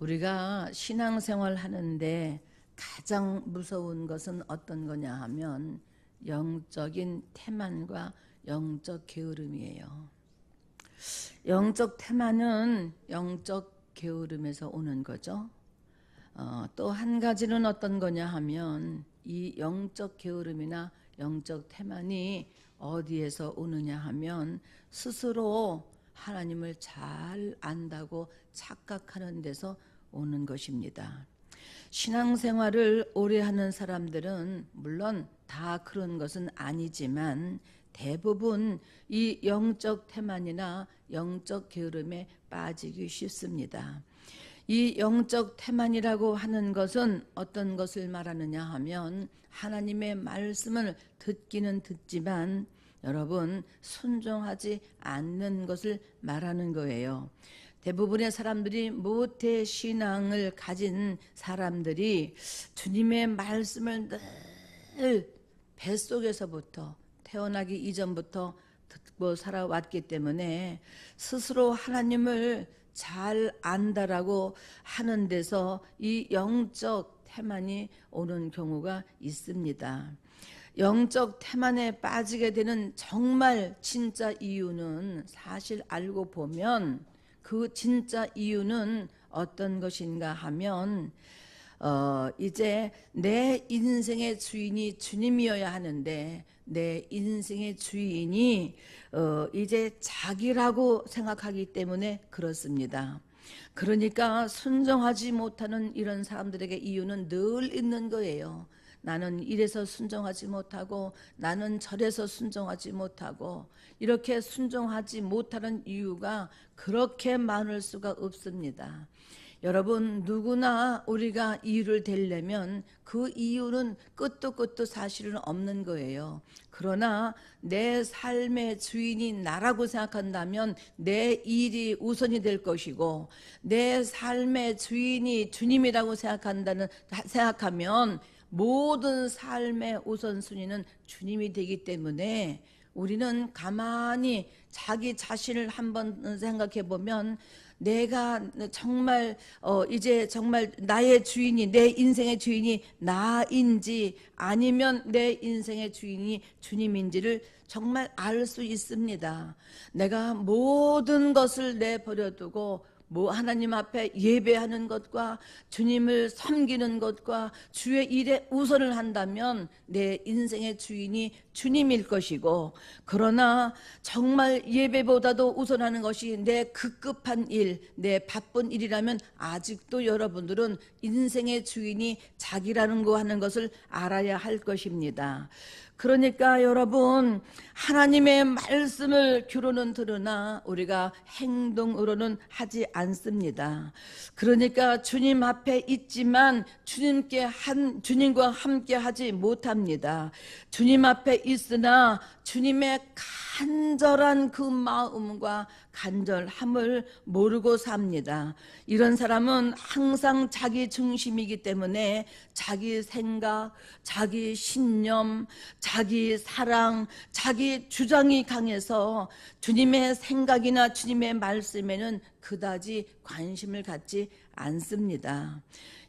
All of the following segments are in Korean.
우리가 신앙생활 하는데 가장 무서운 것은 어떤 거냐 하면 영적인 태만과 영적 게으름이에요. 영적 태만은 영적 게으름에서 오는 거죠. 또 한 가지는 어떤 거냐 하면 이 영적 게으름이나 영적 태만이 어디에서 오느냐 하면 스스로 하나님을 잘 안다고 착각하는 데서 오는 것입니다. 신앙생활을 오래 하는 사람들은 물론 다 그런 것은 아니지만 대부분 이 영적 태만이나 영적 게으름에 빠지기 쉽습니다. 이 영적 태만이라고 하는 것은 어떤 것을 말하느냐 하면 하나님의 말씀을 듣기는 듣지만 여러분 순종하지 않는 것을 말하는 거예요. 대부분의 사람들이 모태 신앙을 가진 사람들이 주님의 말씀을 늘 뱃속에서부터 태어나기 이전부터 듣고 살아왔기 때문에 스스로 하나님을 잘 안다라고 하는 데서 이 영적 태만이 오는 경우가 있습니다. 영적 태만에 빠지게 되는 정말 진짜 이유는 사실 알고 보면 그 진짜 이유는 어떤 것인가 하면 이제 내 인생의 주인이 주님이어야 하는데 내 인생의 주인이 이제 자기라고 생각하기 때문에 그렇습니다. 그러니까 순종하지 못하는 이런 사람들에게 이유는 늘 있는 거예요. 나는 이래서 순종하지 못하고 나는 저래서 순종하지 못하고 이렇게 순종하지 못하는 이유가 그렇게 많을 수가 없습니다. 여러분 누구나 우리가 이유를 대려면 그 이유는 끝도 끝도 사실은 없는 거예요. 그러나 내 삶의 주인이 나라고 생각한다면 내 일이 우선이 될 것이고 내 삶의 주인이 주님이라고 생각하면 모든 삶의 우선순위는 주님이 되기 때문에 우리는 가만히 자기 자신을 한번 생각해 보면 내가 정말 이제 정말 나의 주인이 내 인생의 주인이 나인지 아니면 내 인생의 주인이 주님인지를 정말 알 수 있습니다. 내가 모든 것을 내버려두고 하나님 앞에 예배하는 것과 주님을 섬기는 것과 주의 일에 우선을 한다면 내 인생의 주인이 주님일 것이고 그러나 정말 예배보다도 우선하는 것이 내 급급한 일, 내 바쁜 일이라면 아직도 여러분들은 인생의 주인이 자기라는 거 하는 것을 알아야 할 것입니다. 그러니까 여러분 하나님의 말씀을 귀로는 들으나 우리가 행동으로는 하지 않습니다. 그러니까 주님 앞에 있지만 주님과 함께 하지 못합니다. 주님 앞에 있으나 주님의 간절한 그 마음과 간절함을 모르고 삽니다. 이런 사람은 항상 자기 중심이기 때문에 자기 생각, 자기 신념, 자기 사랑, 자기 주장이 강해서 주님의 생각이나 주님의 말씀에는 그다지 관심을 갖지 않습니다.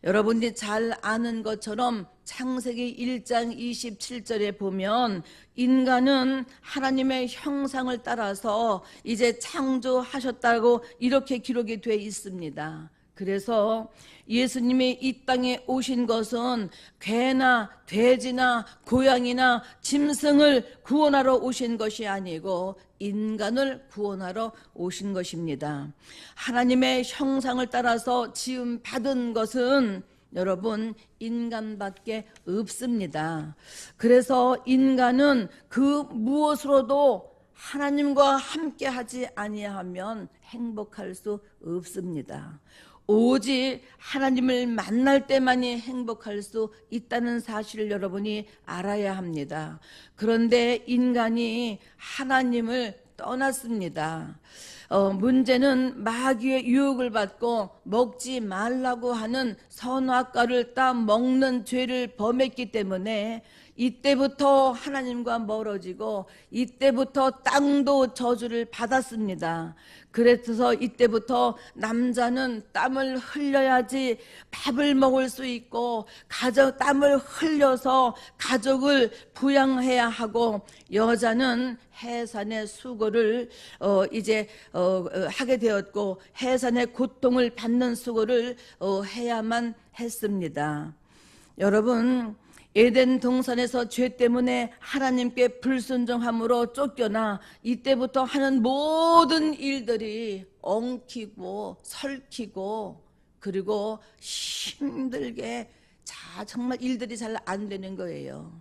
여러분들이 잘 아는 것처럼 창세기 1장 27절에 보면 인간은 하나님의 형상을 따라서 이제 창조하셨다고 이렇게 기록이 되어 있습니다. 그래서 예수님이 이 땅에 오신 것은 개나 돼지나 고양이나 짐승을 구원하러 오신 것이 아니고 인간을 구원하러 오신 것입니다. 하나님의 형상을 따라서 지음 받은 것은 여러분 인간밖에 없습니다. 그래서 인간은 그 무엇으로도 하나님과 함께 하지 아니하면 행복할 수 없습니다. 오직 하나님을 만날 때만이 행복할 수 있다는 사실을 여러분이 알아야 합니다. 그런데 인간이 하나님을 떠났습니다. 문제는 마귀의 유혹을 받고 먹지 말라고 하는 선악과를 따 먹는 죄를 범했기 때문에 이때부터 하나님과 멀어지고 이때부터 땅도 저주를 받았습니다. 그래서 이때부터 남자는 땀을 흘려야지 밥을 먹을 수 있고 땀을 흘려서 가족을 부양해야 하고, 여자는 해산의 수고를 하게 되었고 해산의 고통을 받는 수고를 해야만 했습니다. 여러분, 에덴 동산에서 죄 때문에 하나님께 불순종함으로 쫓겨나 이때부터 하는 모든 일들이 엉키고 설키고 그리고 힘들게 정말 일들이 잘 안 되는 거예요.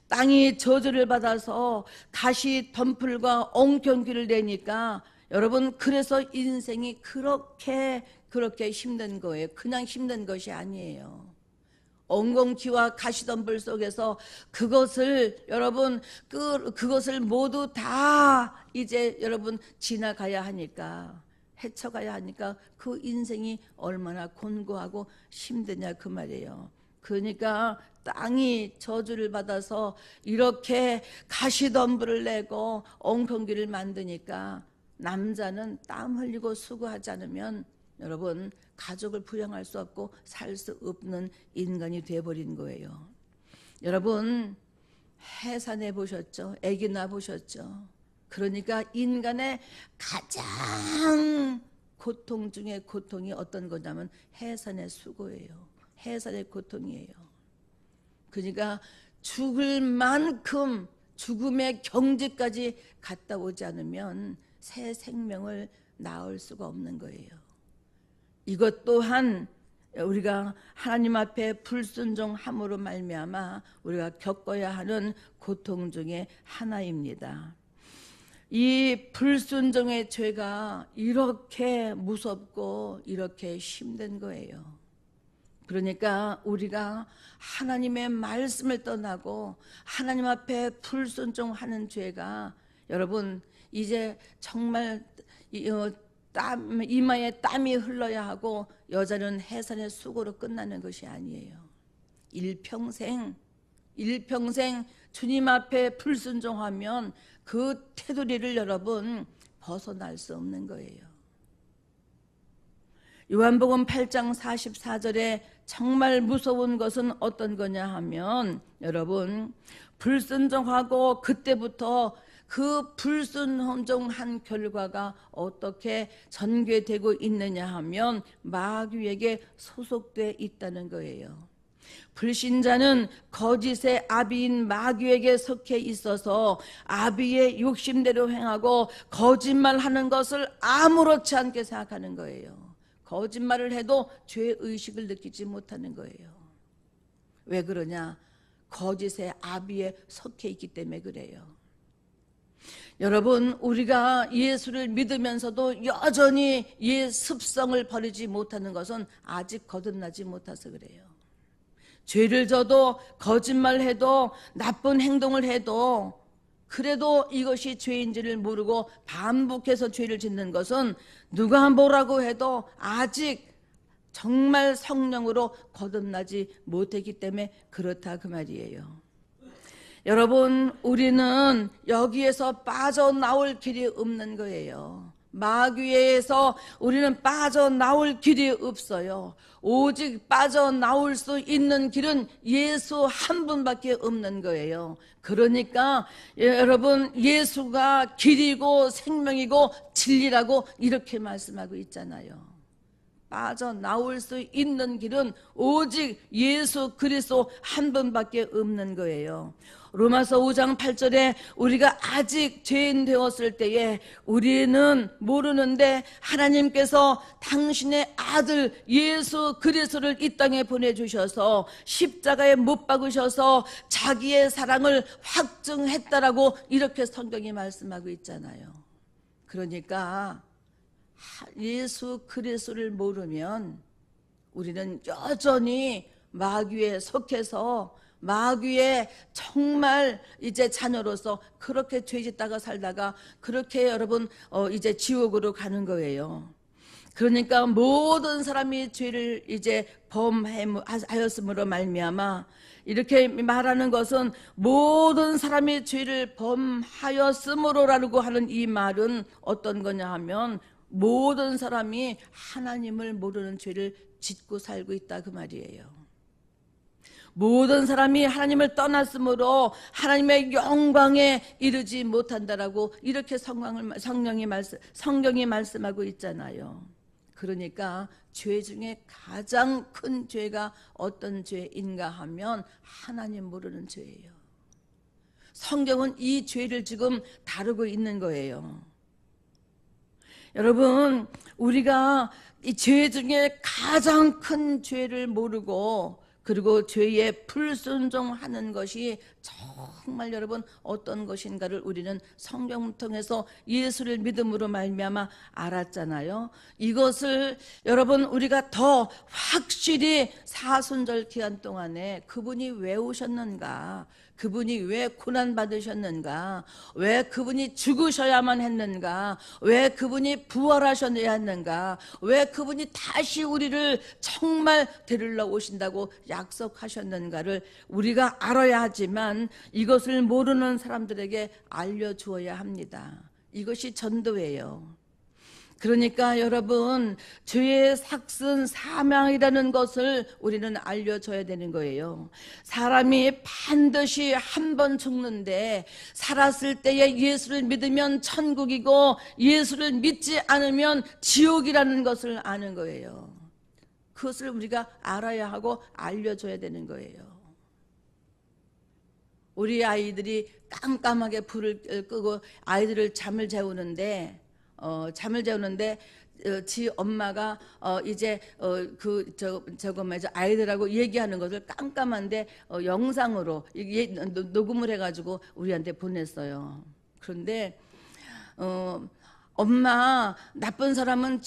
땅이 저주를 받아서 가시 덤불과 엉겅퀴를 내니까 여러분, 그래서 인생이 그렇게 힘든 거예요. 그냥 힘든 것이 아니에요. 엉겅퀴와 가시덤불 속에서 그것을 여러분 그것을 모두 다 이제 여러분 지나가야 하니까, 헤쳐가야 하니까 그 인생이 얼마나 곤고하고 힘드냐 그 말이에요. 그러니까 땅이 저주를 받아서 이렇게 가시덤불을 내고 엉겅퀴를 만드니까 남자는 땀 흘리고 수고하지 않으면 여러분 가족을 부양할 수 없고 살 수 없는 인간이 되어버린 거예요. 여러분, 해산해 보셨죠? 아기 낳아 보셨죠? 그러니까 인간의 가장 고통 중에 고통이 어떤 거냐면 해산의 수고예요. 해산의 고통이에요. 그러니까 죽을 만큼 죽음의 경지까지 갔다 오지 않으면 새 생명을 낳을 수가 없는 거예요. 이것 또한 우리가 하나님 앞에 불순종함으로 말미암아 우리가 겪어야 하는 고통 중에 하나입니다. 이 불순종의 죄가 이렇게 무섭고 이렇게 힘든 거예요. 그러니까 우리가 하나님의 말씀을 떠나고 하나님 앞에 불순종하는 죄가 여러분 이제 정말 이마에 땀이 흘러야 하고 여자는 해산의 수고로 끝나는 것이 아니에요. 일평생 주님 앞에 불순종하면 그 테두리를 여러분 벗어날 수 없는 거예요. 요한복음 8장 44절에 정말 무서운 것은 어떤 거냐 하면 여러분 불순종하고 그때부터 그 불순종한 결과가 어떻게 전개되고 있느냐 하면 마귀에게 소속돼 있다는 거예요. 불신자는 거짓의 아비인 마귀에게 속해 있어서 아비의 욕심대로 행하고 거짓말하는 것을 아무렇지 않게 생각하는 거예요. 거짓말을 해도 죄의식을 느끼지 못하는 거예요. 왜 그러냐? 거짓의 아비에 속해 있기 때문에 그래요. 여러분, 우리가 예수를 믿으면서도 여전히 옛 습성을 버리지 못하는 것은 아직 거듭나지 못해서 그래요. 죄를 져도 거짓말해도 나쁜 행동을 해도 그래도 이것이 죄인지를 모르고 반복해서 죄를 짓는 것은 누가 뭐라고 해도 아직 정말 성령으로 거듭나지 못했기 때문에 그렇다 그 말이에요. 여러분, 우리는 여기에서 빠져나올 길이 없는 거예요. 마귀에서 우리는 빠져나올 길이 없어요. 오직 빠져나올 수 있는 길은 예수 한 분밖에 없는 거예요. 그러니까 여러분, 예수가 길이고 생명이고 진리라고 이렇게 말씀하고 있잖아요. 빠져나올 수 있는 길은 오직 예수 그리스도 한 분밖에 없는 거예요. 로마서 5장 8절에 우리가 아직 죄인 되었을 때에 우리는 모르는데 하나님께서 당신의 아들 예수 그리스도를 이 땅에 보내주셔서 십자가에 못 박으셔서 자기의 사랑을 확증했다라고 이렇게 성경이 말씀하고 있잖아요. 그러니까 예수 그리스도를 모르면 우리는 여전히 마귀에 속해서 마귀의 정말 이제 자녀로서 그렇게 죄짓다가 살다가 그렇게 여러분 이제 지옥으로 가는 거예요. 그러니까 모든 사람이 죄를 이제 범하였으므로 말미암아, 이렇게 말하는 것은 모든 사람이 죄를 범하였으므로라고 하는 이 말은 어떤 거냐 하면, 모든 사람이 하나님을 모르는 죄를 짓고 살고 있다 그 말이에요. 모든 사람이 하나님을 떠났으므로 하나님의 영광에 이르지 못한다라고 이렇게 성경이 말씀하고 있잖아요. 그러니까 죄 중에 가장 큰 죄가 어떤 죄인가 하면 하나님 모르는 죄예요. 성경은 이 죄를 지금 다루고 있는 거예요. 여러분, 우리가 이 죄 중에 가장 큰 죄를 모르고, 그리고 죄에 불순종하는 것이 정말 여러분 어떤 것인가를 우리는 성경을 통해서 예수를 믿음으로 말미암아 알았잖아요. 이것을 여러분 우리가 더 확실히 사순절 기간 동안에 그분이 왜 오셨는가, 그분이 왜 고난받으셨는가, 왜 그분이 죽으셔야만 했는가, 왜 그분이 부활하셔야 했는가, 왜 그분이 다시 우리를 정말 데리러 오신다고 약속하셨는가를 우리가 알아야 하지만, 이것을 모르는 사람들에게 알려주어야 합니다. 이것이 전도예요. 그러니까 여러분, 죄의 삭슨 사망이라는 것을 우리는 알려줘야 되는 거예요. 사람이 반드시 한 번 죽는데, 살았을 때에 예수를 믿으면 천국이고 예수를 믿지 않으면 지옥이라는 것을 아는 거예요. 그것을 우리가 알아야 하고 알려줘야 되는 거예요. 우리 아이들이 깜깜하게 불을 끄고 아이들을 잠을 재우는데 지 엄마가 이제 저거 뭐죠, 아이들하고 얘기하는 것을 깜깜한데 영상으로 녹음을 해가지고 우리한테 보냈어요. 그런데 엄마, 나쁜 사람은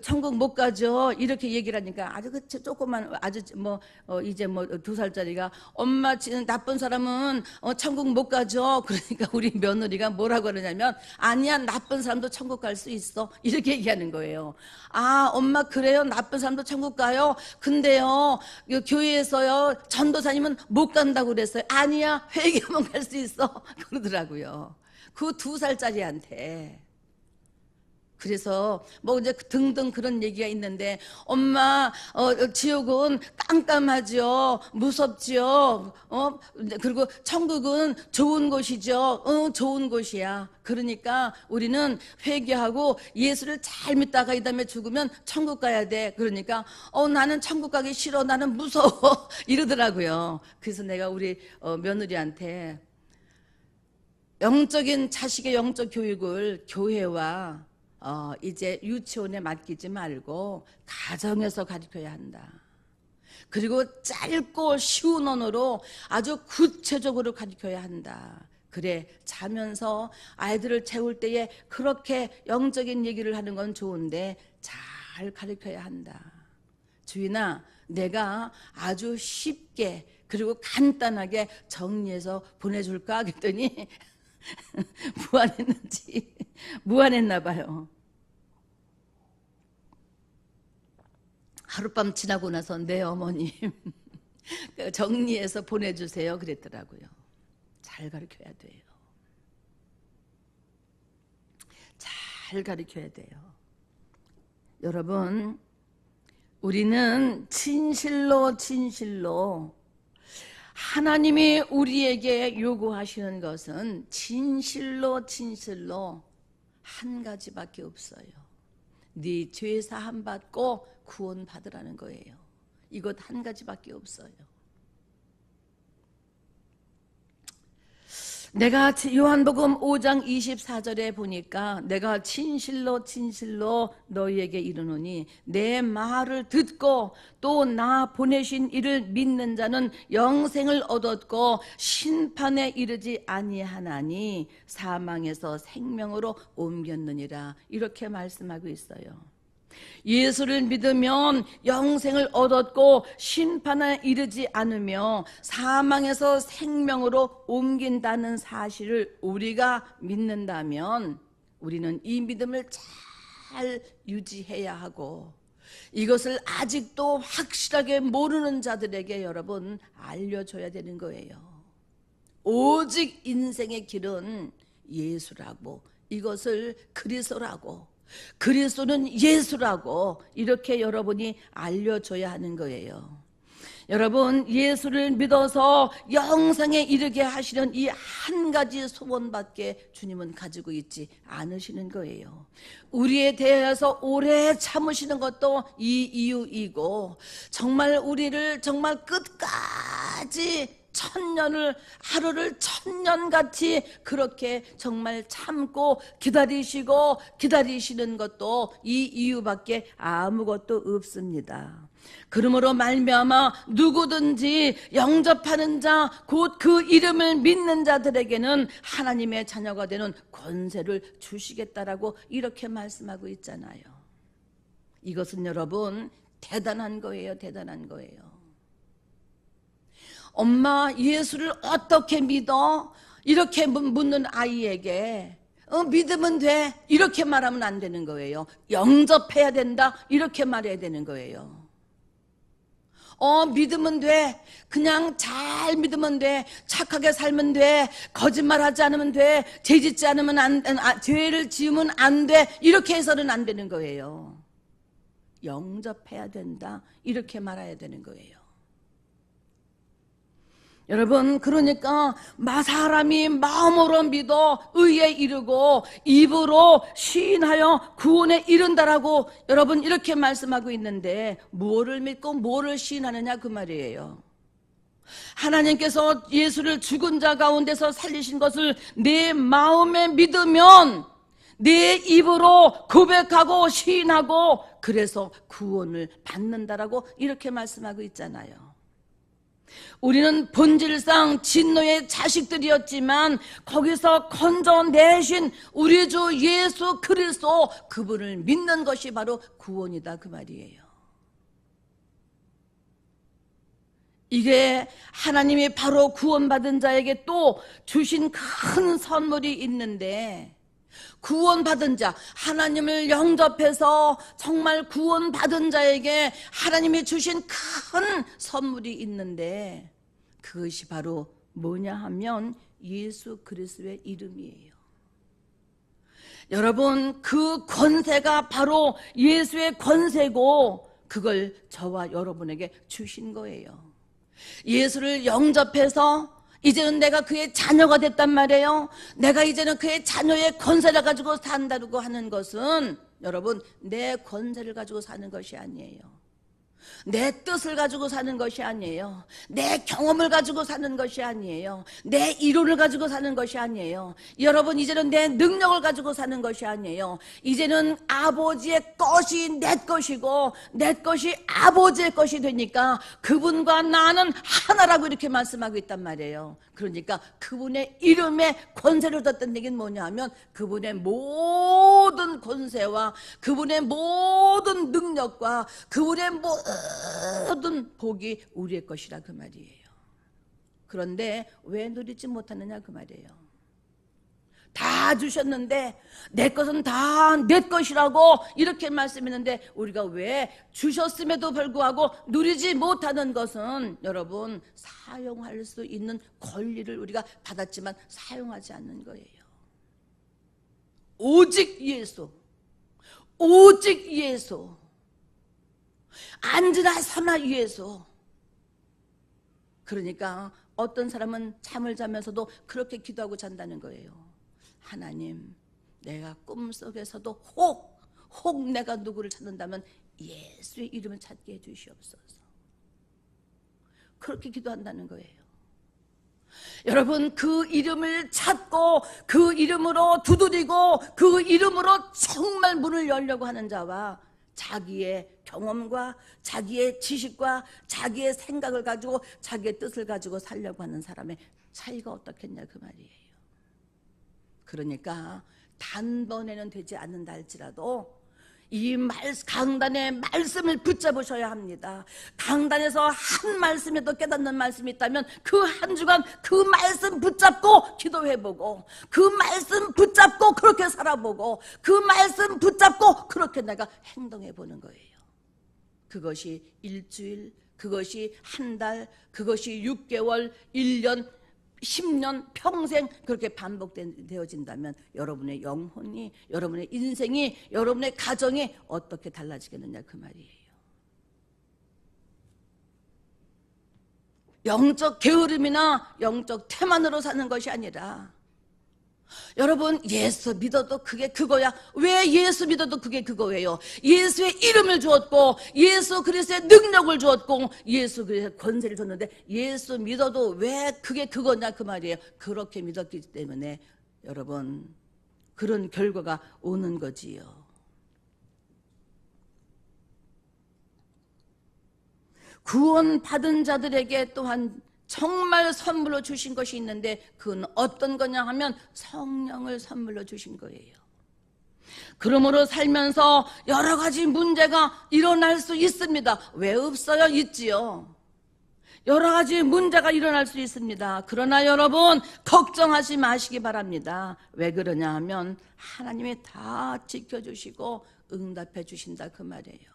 천국 못 가죠, 이렇게 얘기를 하니까 아주 조그만, 아주 이제 2살짜리가 엄마, 나쁜 사람은 천국 못 가죠. 그러니까 우리 며느리가 뭐라고 그러냐면, 아니야, 나쁜 사람도 천국 갈 수 있어, 이렇게 얘기하는 거예요. 아, 엄마, 그래요? 나쁜 사람도 천국 가요? 근데요, 교회에서요, 전도사님은 못 간다고 그랬어요. 아니야, 회개하면 갈 수 있어, 그러더라고요. 그 2살짜리한테. 그래서 이제 등등 그런 얘기가 있는데, 엄마, 지옥은 깜깜하죠, 무섭죠, 그리고 천국은 좋은 곳이죠. 좋은 곳이야. 그러니까 우리는 회개하고 예수를 잘 믿다가 이 다음에 죽으면 천국 가야 돼. 그러니까 나는 천국 가기 싫어, 나는 무서워, 이러더라고요. 그래서 내가 우리 며느리한테, 영적인 자식의 영적 교육을 교회와 이제 유치원에 맡기지 말고 가정에서 가르쳐야 한다. 그리고 짧고 쉬운 언어로 아주 구체적으로 가르쳐야 한다. 그래, 자면서 아이들을 재울 때에 그렇게 영적인 얘기를 하는 건 좋은데 잘 가르쳐야 한다. 주인아, 내가 아주 쉽게 그리고 간단하게 정리해서 보내줄까 그랬더니 무안했나 봐요. 하룻밤 지나고 나서, 네 어머님 정리해서 보내주세요 그랬더라고요. 잘 가르쳐야 돼요. 잘 가르쳐야 돼요. 여러분, 우리는 진실로 하나님이 우리에게 요구하시는 것은 진실로 한 가지밖에 없어요. 네 죄 사함 받고 구원 받으라는 거예요. 이것 한 가지밖에 없어요. 내가 요한복음 5장 24절에 보니까, 내가 진실로 너희에게 이르노니 내 말을 듣고 또 나 보내신 이를 믿는 자는 영생을 얻었고 심판에 이르지 아니하나니 사망에서 생명으로 옮겼느니라, 이렇게 말씀하고 있어요. 예수를 믿으면 영생을 얻었고 심판에 이르지 않으며 사망에서 생명으로 옮긴다는 사실을 우리가 믿는다면, 우리는 이 믿음을 잘 잘 유지해야 하고, 이것을 아직도 확실하게 모르는 자들에게 여러분 알려줘야 되는 거예요. 오직 인생의 길은 예수라고, 이것을 그리스도라고, 그리스도는 예수라고 이렇게 여러분이 알려줘야 하는 거예요. 여러분, 예수를 믿어서 영생에 이르게 하시는 이 한 가지 소원밖에 주님은 가지고 있지 않으시는 거예요. 우리에 대해서 오래 참으시는 것도 이 이유이고, 정말 우리를 정말 끝까지 천년을, 하루를 천년같이 그렇게 정말 참고 기다리시는 것도 이 이유밖에 아무것도 없습니다. 그러므로 말미암아 누구든지 영접하는 자, 곧 그 이름을 믿는 자들에게는 하나님의 자녀가 되는 권세를 주시겠다라고 이렇게 말씀하고 있잖아요. 이것은 여러분 대단한 거예요. 대단한 거예요. 엄마, 예수를 어떻게 믿어? 이렇게 묻는 아이에게 믿으면 돼, 이렇게 말하면 안 되는 거예요. 영접해야 된다, 이렇게 말해야 되는 거예요. 믿으면 돼, 그냥 잘 믿으면 돼, 착하게 살면 돼, 거짓말하지 않으면 돼, 죄짓지 않으면 죄를 지으면 안 돼, 이렇게 해서는 안 되는 거예요. 영접해야 된다, 이렇게 말해야 되는 거예요. 여러분, 그러니까 사람이 마음으로 믿어 의에 이르고 입으로 시인하여 구원에 이른다라고 여러분 이렇게 말씀하고 있는데, 뭐를 믿고 뭐를 시인하느냐 그 말이에요. 하나님께서 예수를 죽은 자 가운데서 살리신 것을 내 마음에 믿으면, 내 입으로 고백하고 시인하고, 그래서 구원을 받는다라고 이렇게 말씀하고 있잖아요. 우리는 본질상 진노의 자식들이었지만 거기서 건져내신 우리 주 예수 그리스도, 그분을 믿는 것이 바로 구원이다 그 말이에요. 이게 하나님이 바로 구원받은 자에게 또 주신 큰 선물이 있는데, 구원받은 자, 하나님을 영접해서 정말 구원받은 자에게 하나님이 주신 큰 선물이 있는데, 그것이 바로 뭐냐 하면 예수 그리스도의 이름이에요. 여러분, 그 권세가 바로 예수의 권세고, 그걸 저와 여러분에게 주신 거예요. 예수를 영접해서 이제는 내가 그의 자녀가 됐단 말이에요. 내가 이제는 그의 자녀의 권세를 가지고 산다고 하는 것은 여러분, 내 권세를 가지고 사는 것이 아니에요. 내 뜻을 가지고 사는 것이 아니에요. 내 경험을 가지고 사는 것이 아니에요. 내 이론을 가지고 사는 것이 아니에요. 여러분, 이제는 내 능력을 가지고 사는 것이 아니에요. 이제는 아버지의 것이 내 것이고 내 것이 아버지의 것이 되니까 그분과 나는 하나라고 이렇게 말씀하고 있단 말이에요. 그러니까 그분의 이름에 권세를 뒀다는 얘기는 뭐냐 하면, 그분의 모든 권세와 그분의 모든 능력과 그분의 모든 복이 우리의 것이라 그 말이에요. 그런데 왜 누리지 못하느냐 그 말이에요. 다 주셨는데 내 것은 다 내 것이라고 이렇게 말씀했는데, 우리가 왜 주셨음에도 불구하고 누리지 못하는 것은 여러분, 사용할 수 있는 권리를 우리가 받았지만 사용하지 않는 거예요. 오직 예수, 오직 예수, 앉으나 서나 예수. 그러니까 어떤 사람은 잠을 자면서도 그렇게 기도하고 잔다는 거예요. 하나님, 내가 꿈속에서도 혹 내가 누구를 찾는다면 예수의 이름을 찾게 해주시옵소서. 그렇게 기도한다는 거예요. 여러분, 그 이름을 찾고 그 이름으로 두드리고 그 이름으로 정말 문을 열려고 하는 자와, 자기의 경험과 자기의 지식과 자기의 생각을 가지고 자기의 뜻을 가지고 살려고 하는 사람의 차이가 어떻겠냐 그 말이에요. 그러니까 단번에는 되지 않는다 할지라도 이 강단의 말씀을 붙잡으셔야 합니다. 강단에서 한 말씀에도 깨닫는 말씀이 있다면 그 한 주간 그 말씀 붙잡고 기도해보고, 그 말씀 붙잡고 그렇게 살아보고, 그 말씀 붙잡고 그렇게 내가 행동해보는 거예요. 그것이 일주일, 그것이 한 달, 그것이 6개월, 1년, 10년, 평생 그렇게 반복되어진다면 여러분의 영혼이, 여러분의 인생이, 여러분의 가정이 어떻게 달라지겠느냐 그 말이에요. 영적 게으름이나 영적 태만으로 사는 것이 아니라, 여러분 예수 믿어도 그게 그거야. 왜 예수 믿어도 그게 그거예요? 예수의 이름을 주었고, 예수 그리스도의 능력을 주었고, 예수 그리스도의 권세를 줬는데 예수 믿어도 왜 그게 그거냐 그 말이에요. 그렇게 믿었기 때문에 여러분 그런 결과가 오는 거지요. 구원 받은 자들에게 또한 정말 선물로 주신 것이 있는데, 그건 어떤 거냐 하면 성령을 선물로 주신 거예요. 그러므로 살면서 여러 가지 문제가 일어날 수 있습니다. 왜 없어요? 있지요. 여러 가지 문제가 일어날 수 있습니다. 그러나 여러분 걱정하지 마시기 바랍니다. 왜 그러냐 하면 하나님이 다 지켜주시고 응답해 주신다 그 말이에요.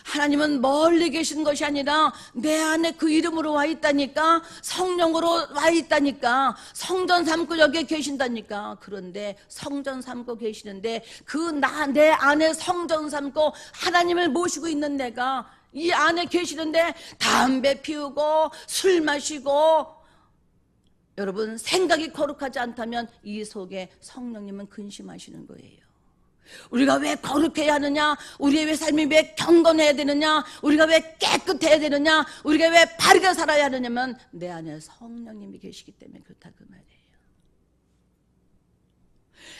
하나님은 멀리 계신 것이 아니라 내 안에 그 이름으로 와 있다니까, 성령으로 와 있다니까, 성전 삼고 여기에 계신다니까. 그런데 성전 삼고 계시는데 내 안에 성전 삼고 하나님을 모시고 있는 내가 이 안에 계시는데 담배 피우고 술 마시고, 여러분 생각이 거룩하지 않다면 이 속에 성령님은 근심하시는 거예요. 우리가 왜 거룩해야 하느냐, 우리의 왜 삶이 왜 경건해야 되느냐, 우리가 왜 깨끗해야 되느냐, 우리가 왜 바르게 살아야 하느냐면 내 안에 성령님이 계시기 때문에 그렇다 그 말이에요.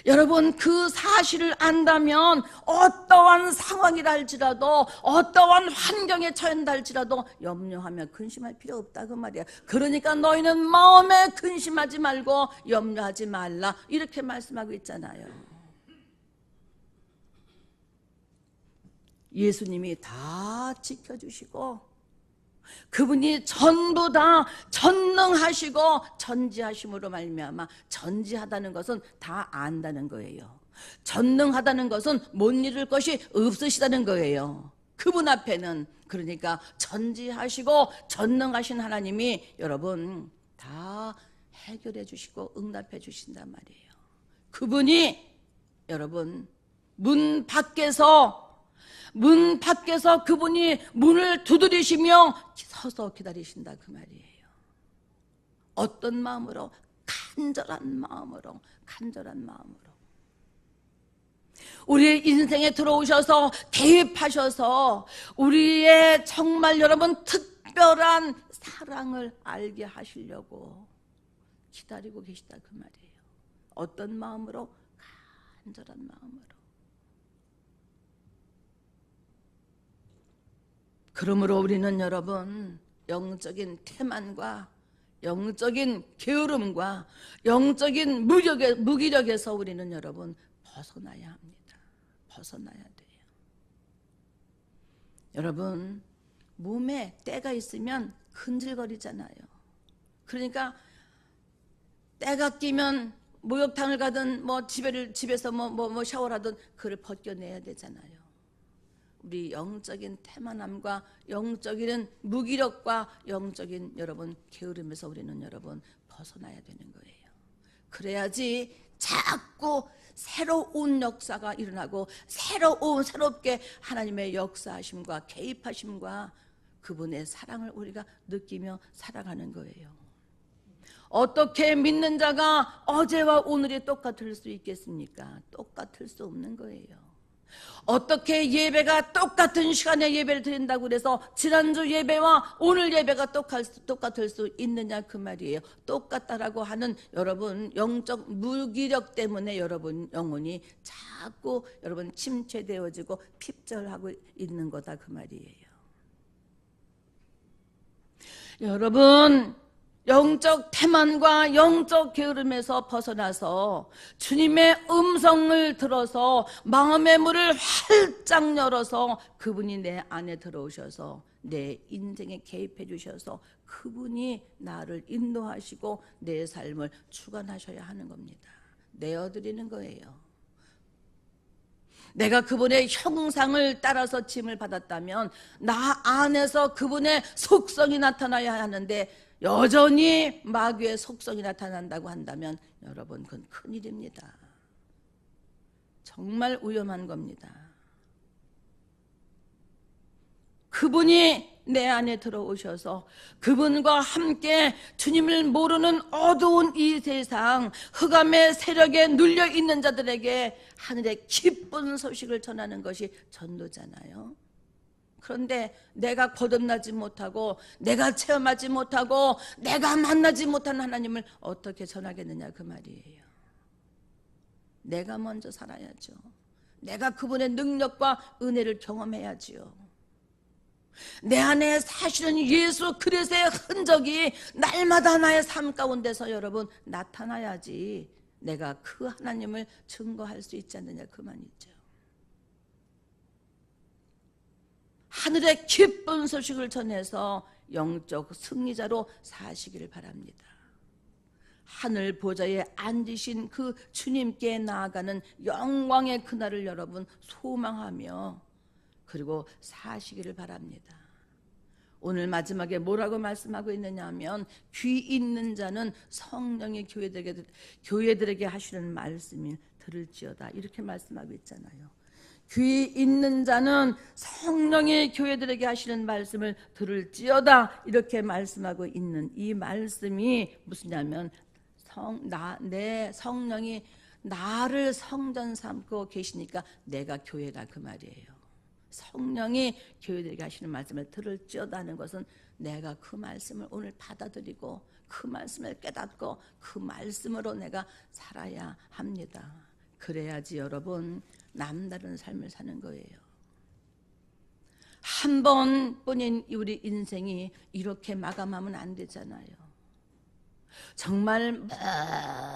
여러분 그 사실을 안다면 어떠한 상황이라 할지라도, 어떠한 환경에 처한다 할지라도 염려하며 근심할 필요 없다 그 말이야. 그러니까 너희는 마음에 근심하지 말고 염려하지 말라 이렇게 말씀하고 있잖아요. 예수님이 다 지켜주시고 그분이 전부 다 전능하시고 전지하심으로 말미암아, 전지하다는 것은 다 안다는 거예요. 전능하다는 것은 못 이룰 것이 없으시다는 거예요. 그분 앞에는. 그러니까 전지하시고 전능하신 하나님이 여러분 다 해결해 주시고 응답해 주신단 말이에요. 그분이 여러분 문 밖에서 그분이 문을 두드리시며 서서 기다리신다 그 말이에요. 어떤 마음으로? 간절한 마음으로. 우리의 인생에 들어오셔서 개입하셔서 우리의 정말 여러분 특별한 사랑을 알게 하시려고 기다리고 계시다 그 말이에요. 어떤 마음으로? 간절한 마음으로. 그러므로 우리는 여러분 영적인 태만과 영적인 게으름과 영적인 무기력에서 우리는 여러분 벗어나야 합니다. 벗어나야 돼요. 여러분 몸에 때가 있으면 흔들거리잖아요. 그러니까 때가 끼면 목욕탕을 가든 집에서 샤워를 하든 그걸 벗겨내야 되잖아요. 우리 영적인 태만함과 영적인 무기력과 영적인 여러분 게으름에서 우리는 여러분 벗어나야 되는 거예요. 그래야지 자꾸 새로운 역사가 일어나고 새롭게 하나님의 역사하심과 개입하심과 그분의 사랑을 우리가 느끼며 살아가는 거예요. 어떻게 믿는 자가 어제와 오늘이 똑같을 수 있겠습니까? 똑같을 수 없는 거예요. 어떻게 예배가 똑같은 시간에 예배를 드린다고 그래서 지난주 예배와 오늘 예배가 똑같을 수 있느냐 그 말이에요. 똑같다라고 하는 여러분 영적 무기력 때문에 여러분 영혼이 자꾸 여러분 침체되어지고 핍절하고 있는 거다 그 말이에요. 여러분 영적 태만과 영적 게으름에서 벗어나서 주님의 음성을 들어서 마음의 문을 활짝 열어서 그분이 내 안에 들어오셔서 내 인생에 개입해 주셔서 그분이 나를 인도하시고 내 삶을 주관하셔야 하는 겁니다. 내어드리는 거예요. 내가 그분의 형상을 따라서 짐을 받았다면 나 안에서 그분의 속성이 나타나야 하는데 여전히 마귀의 속성이 나타난다고 한다면 여러분 그건 큰일입니다. 정말 위험한 겁니다. 그분이 내 안에 들어오셔서 그분과 함께 주님을 모르는 어두운 이 세상 흑암의 세력에 눌려 있는 자들에게 하늘의 기쁜 소식을 전하는 것이 전도잖아요. 그런데 내가 거듭나지 못하고 내가 체험하지 못하고 내가 만나지 못한 하나님을 어떻게 전하겠느냐 그 말이에요. 내가 먼저 살아야죠. 내가 그분의 능력과 은혜를 경험해야지요. 내 안에 사실은 예수 그리스도의 흔적이 날마다 나의 삶 가운데서 여러분 나타나야지 내가 그 하나님을 증거할 수 있지 않느냐 그 말이죠. 하늘의 기쁜 소식을 전해서 영적 승리자로 사시기를 바랍니다. 하늘 보좌에 앉으신 그 주님께 나아가는 영광의 그날을 여러분 소망하며 그리고 사시기를 바랍니다. 오늘 마지막에 뭐라고 말씀하고 있느냐 하면 귀 있는 자는 성령이 교회들에게 하시는 말씀을 들을지어다 이렇게 말씀하고 있잖아요. 귀 있는 자는 성령이 교회들에게 하시는 말씀을 들을지어다 이렇게 말씀하고 있는 이 말씀이 무슨냐면 내 성령이 나를 성전 삼고 계시니까 내가 교회다 그 말이에요. 성령이 교회들에게 하시는 말씀을 들을지어다 하는 것은 내가 그 말씀을 오늘 받아들이고 그 말씀을 깨닫고 그 말씀으로 내가 살아야 합니다. 그래야지 여러분 남다른 삶을 사는 거예요. 한 번뿐인 우리 인생이 이렇게 마감하면 안 되잖아요. 정말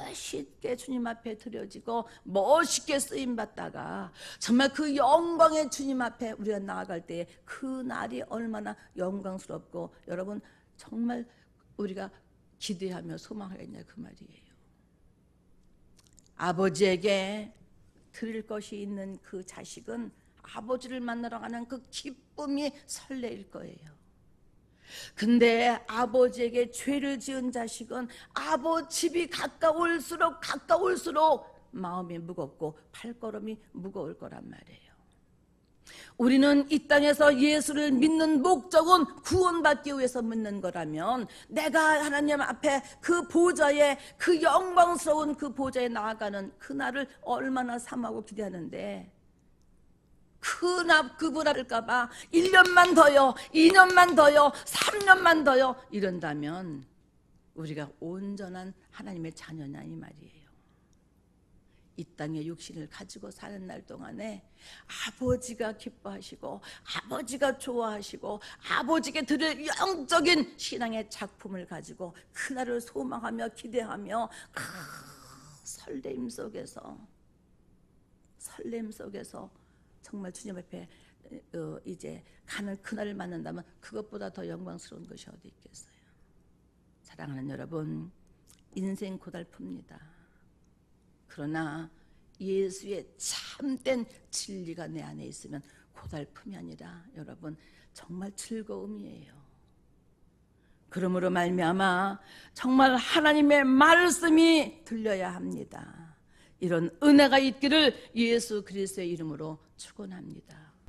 멋있게 주님 앞에 드려지고 멋있게 쓰임받다가 정말 그 영광의 주님 앞에 우리가 나아갈 때 그 날이 얼마나 영광스럽고 여러분 정말 우리가 기대하며 소망하겠냐 그 말이에요. 아버지에게 드릴 것이 있는 그 자식은 아버지를 만나러 가는 그 기쁨이 설레일 거예요. 근데 아버지에게 죄를 지은 자식은 아버지 집이 가까울수록 마음이 무겁고 발걸음이 무거울 거란 말이에요. 우리는 이 땅에서 예수를 믿는 목적은 구원받기 위해서 믿는 거라면 내가 하나님 앞에 그 보좌에 그 영광스러운 그 보좌에 나아가는 그날을 얼마나 삼하고 기대하는데 그분 할까봐 1년만 더요 2년만 더요 3년만 더요 이런다면 우리가 온전한 하나님의 자녀냐 이 말이에요. 이 땅의 육신을 가지고 사는 날 동안에 아버지가 기뻐하시고 아버지가 좋아하시고 아버지께 드릴 영적인 신앙의 작품을 가지고 그날을 소망하며 기대하며 설렘 속에서 정말 주님 앞에 이제 가는 그날을 만난다면 그것보다 더 영광스러운 것이 어디 있겠어요. 사랑하는 여러분, 인생 고달픕니다. 그러나 예수의 참된 진리가 내 안에 있으면 고달픔이 아니라 여러분 정말 즐거움이에요. 그러므로 말미암아 정말 하나님의 말씀이 들려야 합니다. 이런 은혜가 있기를 예수 그리스도의 이름으로 축원합니다.